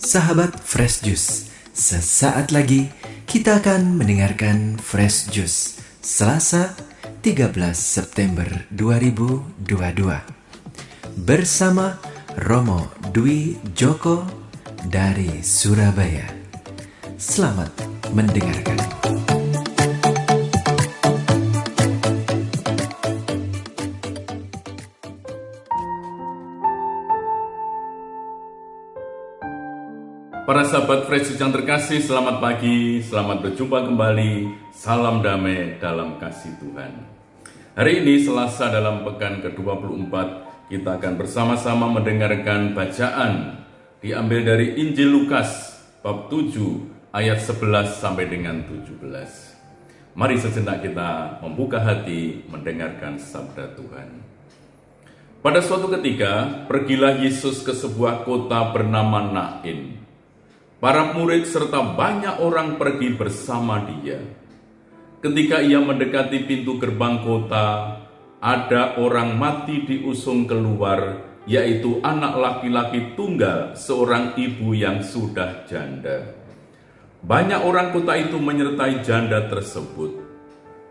Sahabat Fresh Juice, sesaat lagi kita akan mendengarkan Fresh Juice Selasa 13 September 2022 bersama Romo Dwi Joko dari Surabaya. Selamat mendengarkan. Para sahabat Fresh Juice yang terkasih, selamat pagi, selamat berjumpa kembali, salam damai dalam kasih Tuhan. Hari ini Selasa dalam pekan ke-24, kita akan bersama-sama mendengarkan bacaan diambil dari Injil Lukas, bab 7, ayat 11 sampai dengan 17. Mari sejenak kita membuka hati mendengarkan sabda Tuhan. Pada suatu ketika, pergilah Yesus ke sebuah kota bernama Nain. Para murid serta banyak orang pergi bersama dia. Ketika ia mendekati pintu gerbang kota, ada orang mati diusung keluar, yaitu anak laki-laki tunggal seorang ibu yang sudah janda. Banyak orang kota itu menyertai janda tersebut.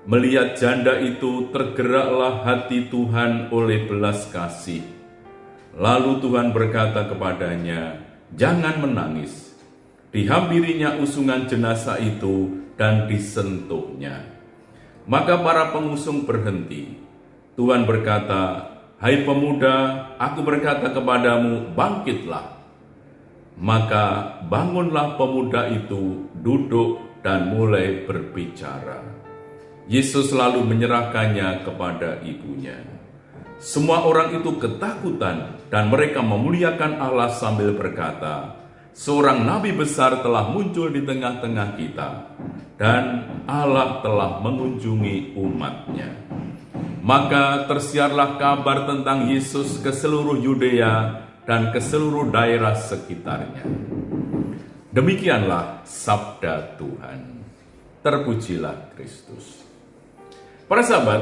Melihat janda itu, tergeraklah hati Tuhan oleh belas kasih. Lalu Tuhan berkata kepadanya, "Jangan menangis." Dihampirinya usungan jenazah itu dan disentuhnya. Maka para pengusung berhenti. Tuhan berkata, "Hai pemuda, aku berkata kepadamu, bangkitlah." Maka bangunlah pemuda itu, duduk dan mulai berbicara. Yesus lalu menyerahkannya kepada ibunya. Semua orang itu ketakutan dan mereka memuliakan Allah sambil berkata, "Seorang nabi besar telah muncul di tengah-tengah kita, dan Allah telah mengunjungi umat-Nya." Maka tersiarlah kabar tentang Yesus ke seluruh Yudea dan ke seluruh daerah sekitarnya. Demikianlah sabda Tuhan. Terpujilah Kristus. Para sahabat,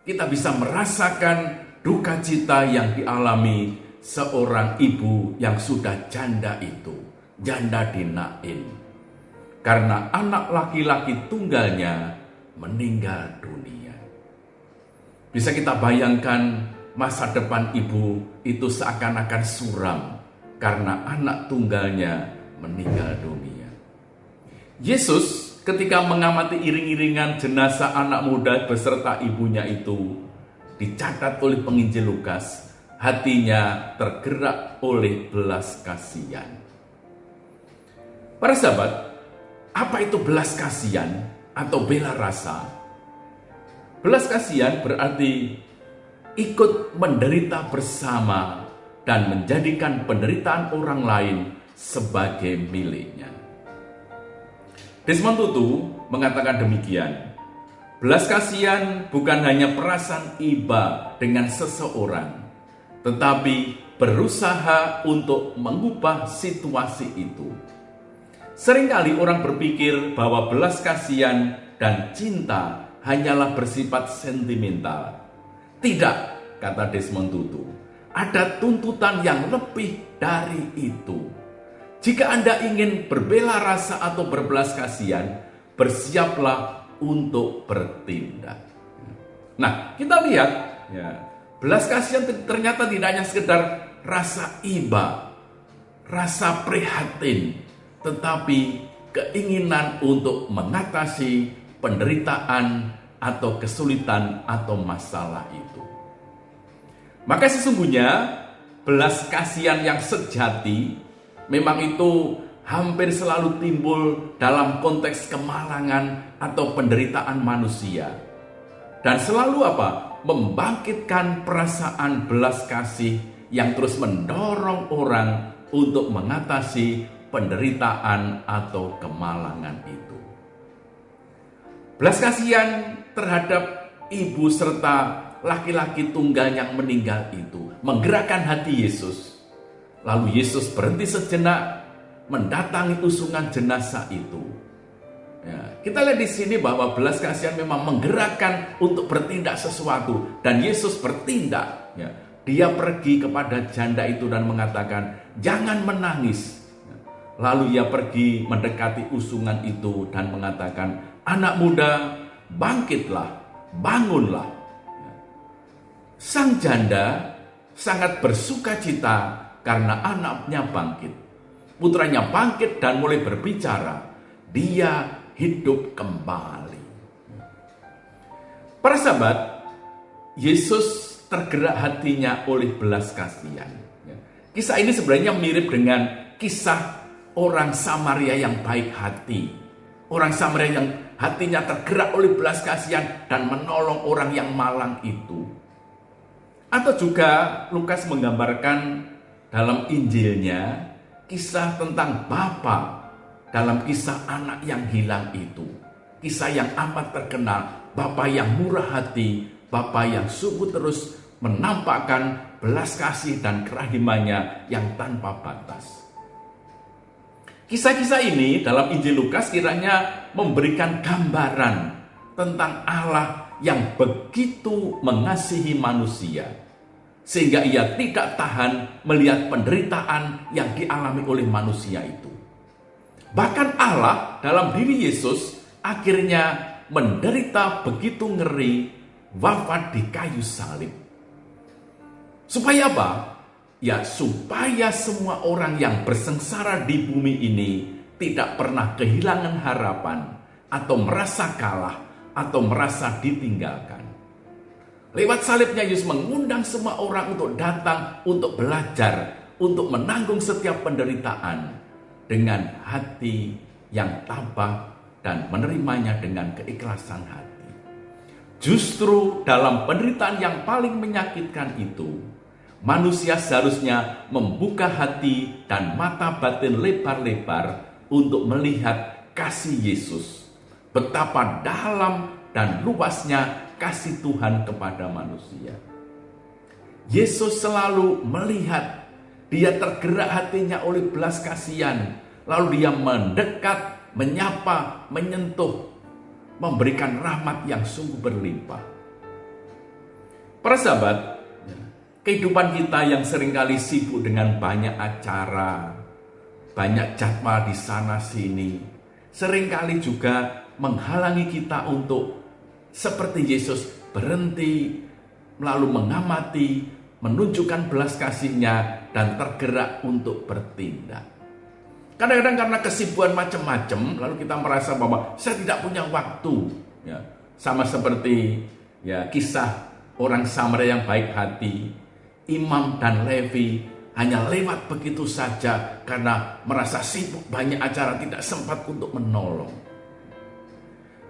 kita bisa merasakan duka cita yang dialami seorang ibu yang sudah janda itu, janda di Nain, karena anak laki-laki tunggalnya meninggal dunia. Bisa kita bayangkan masa depan ibu itu seakan-akan suram karena anak tunggalnya meninggal dunia. Yesus ketika mengamati iring-iringan jenazah anak muda beserta ibunya itu, dicatat oleh penginjil Lukas, hatinya tergerak oleh belas kasihan. Para sahabat, apa itu belas kasihan atau bela rasa? Belas kasihan berarti ikut menderita bersama dan menjadikan penderitaan orang lain sebagai miliknya. Desmond Tutu mengatakan demikian, belas kasihan bukan hanya perasaan iba dengan seseorang, tetapi berusaha untuk mengubah situasi itu. Seringkali orang berpikir bahwa belas kasihan dan cinta hanyalah bersifat sentimental. Tidak, kata Desmond Tutu. Ada tuntutan yang lebih dari itu. Jika Anda ingin berbela rasa atau berbelas kasihan, bersiaplah untuk bertindak. Nah, kita lihat ya, belas kasihan ternyata tidak hanya sekedar rasa iba, rasa prihatin, tetapi keinginan untuk mengatasi penderitaan atau kesulitan atau masalah itu. Maka sesungguhnya belas kasihan yang sejati memang itu hampir selalu timbul dalam konteks kemalangan atau penderitaan manusia. Dan selalu membangkitkan perasaan belas kasih yang terus mendorong orang untuk mengatasi penderitaan atau kemalangan itu. Belas kasihan terhadap ibu serta laki-laki tunggal yang meninggal itu menggerakkan hati Yesus. Lalu Yesus berhenti sejenak mendatangi usungan jenazah itu. Ya, kita lihat di sini bahwa belas kasihan memang menggerakkan untuk bertindak sesuatu, dan Yesus bertindak. Ya, dia pergi kepada janda itu dan mengatakan, "Jangan menangis." Lalu ia pergi mendekati usungan itu dan mengatakan, "Anak muda, bangkitlah, bangunlah." Sang janda sangat bersuka cita karena anaknya bangkit. Putranya bangkit dan mulai berbicara. Dia hidup kembali. Para sahabat, Yesus tergerak hatinya oleh belas kasihan. Kisah ini sebenarnya mirip dengan kisah orang Samaria yang baik hati. Orang Samaria yang hatinya tergerak oleh belas kasihan dan menolong orang yang malang itu. Atau juga Lukas menggambarkan dalam Injilnya kisah tentang Bapa dalam kisah anak yang hilang itu. Kisah yang amat terkenal, Bapa yang murah hati, Bapa yang sungguh terus menampakkan belas kasih dan kerahimannya yang tanpa batas. Kisah-kisah ini dalam Injil Lukas kiranya memberikan gambaran tentang Allah yang begitu mengasihi manusia, sehingga ia tidak tahan melihat penderitaan yang dialami oleh manusia itu. Bahkan Allah dalam diri Yesus akhirnya menderita begitu ngeri, wafat di kayu salib. Supaya apa? Ya, supaya semua orang yang bersengsara di bumi ini tidak pernah kehilangan harapan atau merasa kalah atau merasa ditinggalkan. Lewat salibnya Yesus mengundang semua orang untuk datang, untuk belajar, untuk menanggung setiap penderitaan dengan hati yang tabah dan menerimanya dengan keikhlasan hati. Justru dalam penderitaan yang paling menyakitkan itu, manusia seharusnya membuka hati dan mata batin lebar-lebar untuk melihat kasih Yesus. Betapa dalam dan luasnya kasih Tuhan kepada manusia. Yesus selalu melihat, dia tergerak hatinya oleh belas kasihan. Lalu dia mendekat, menyapa, menyentuh, memberikan rahmat yang sungguh berlimpah. Para sahabat, kehidupan kita yang seringkali sibuk dengan banyak acara, banyak jadwal di sana sini, seringkali juga menghalangi kita untuk seperti Yesus berhenti, lalu mengamati, menunjukkan belas kasihnya, dan tergerak untuk bertindak. Kadang-kadang karena kesibukan macam-macam, lalu kita merasa bahwa saya tidak punya waktu. Ya, sama seperti ya kisah orang Samaria yang baik hati, Imam dan Levi hanya lewat begitu saja karena merasa sibuk banyak acara, tidak sempat untuk menolong.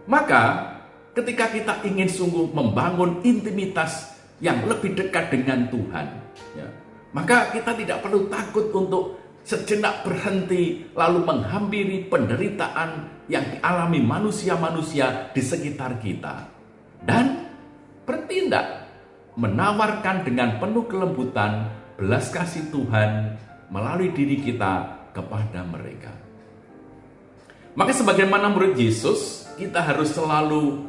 Maka ketika kita ingin sungguh membangun intimitas yang lebih dekat dengan Tuhan, ya, maka kita tidak perlu takut untuk sejenak berhenti lalu menghampiri penderitaan yang dialami manusia-manusia di sekitar kita dan bertindak, menawarkan dengan penuh kelembutan belas kasih Tuhan melalui diri kita kepada mereka. Maka sebagaimana murid Yesus, kita harus selalu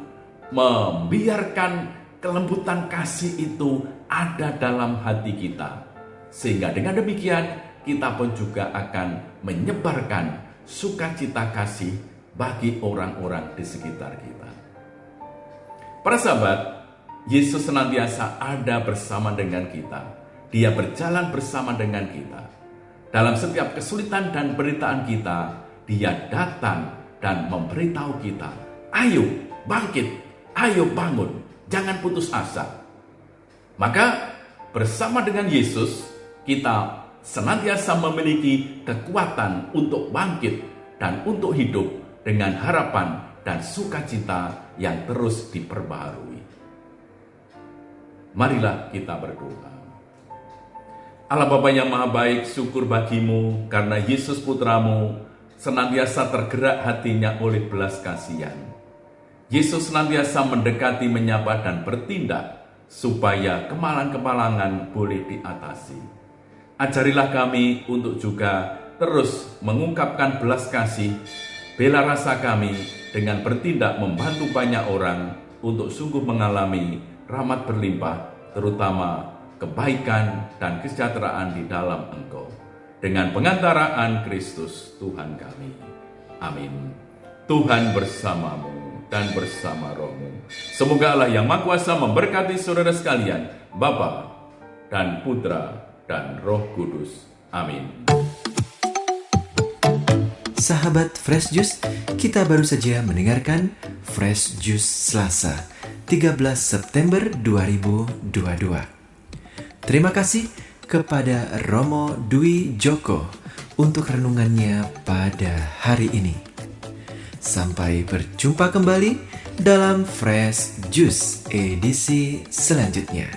membiarkan kelembutan kasih itu ada dalam hati kita. Sehingga dengan demikian kita pun juga akan menyebarkan sukacita kasih bagi orang-orang di sekitar kita. Para sahabat, Yesus senantiasa ada bersama dengan kita. Dia berjalan bersama dengan kita. Dalam setiap kesulitan dan penderitaan kita, Dia datang dan memberitahu kita, ayo bangkit, ayo bangun, jangan putus asa. Maka bersama dengan Yesus, kita senantiasa memiliki kekuatan untuk bangkit dan untuk hidup dengan harapan dan sukacita yang terus diperbaharui. Marilah kita berdoa. Allah Bapa yang Maha Baik, syukur bagimu karena Yesus Putramu senantiasa tergerak hatinya oleh belas kasihan. Yesus senantiasa mendekati, menyapa, dan bertindak supaya kemalangan-kemalangan boleh diatasi. Ajarilah kami untuk juga terus mengungkapkan belas kasih, bela rasa kami dengan bertindak membantu banyak orang untuk sungguh mengalami rahmat berlimpah, terutama kebaikan dan kesejahteraan di dalam Engkau. dengan pengantaraan Kristus Tuhan kami. Amin. Tuhan bersamamu dan bersama rohmu. Semoga Allah yang Maha Kuasa memberkati saudara sekalian, Bapa dan Putra dan Roh Kudus. Amin. Sahabat Fresh Juice, kita baru saja mendengarkan Fresh Juice Selasa, 13 September 2022. Terima kasih kepada Romo Dwi Joko untuk renungannya pada hari ini. Sampai berjumpa kembali dalam Fresh Juice edisi selanjutnya.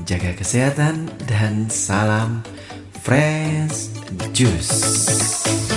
Jaga kesehatan dan salam Fresh Juice.